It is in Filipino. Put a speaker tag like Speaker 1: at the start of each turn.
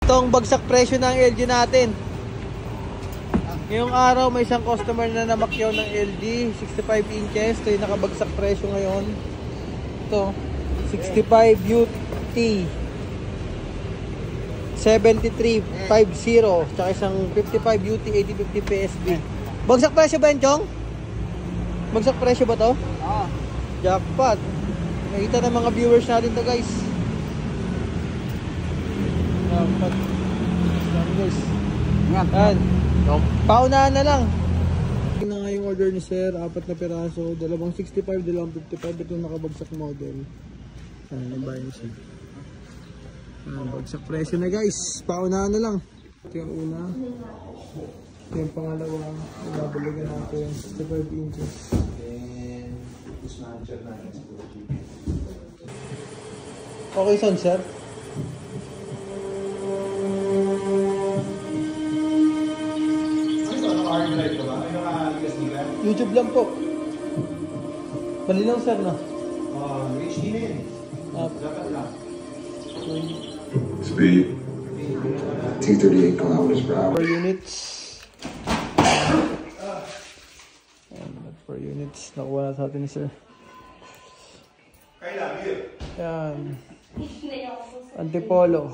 Speaker 1: Itong bagsak presyo ng LG natin. Ngayong araw may isang customer na namakyaw ng LG 65 inches. Ito yung nakabagsak presyo ngayon. Ito 65 UT 7350 tsaka isang 55 UT 8050 PSB. Bagsak presyo ba yun, Chong? Bagsak presyo ba to?
Speaker 2: Oo.
Speaker 1: Jackpot. Nakita ng mga viewers natin to, guys. Jackpot. Guys. Yan. Paunahan na lang. Ito na nga yung order ni Sir. 4 na piraso. Dalawang 65, dalawang 55. Ito yung nakabagsak model. Ayan, nagbayan siya. Bagsak presyo na, guys. Paunahan na lang. Ito yung una. Ito yung pangalawa. Nabaligan natin 65 inches. Okay, son, sir. YouTube lang po. Malinaw, sir, no?
Speaker 3: HD na yun. Dapat lang.
Speaker 4: Speed 238 kilometers per hour.
Speaker 1: Per units. Per units. Nakuha na sa atin ni sir. Yan. Antipolo.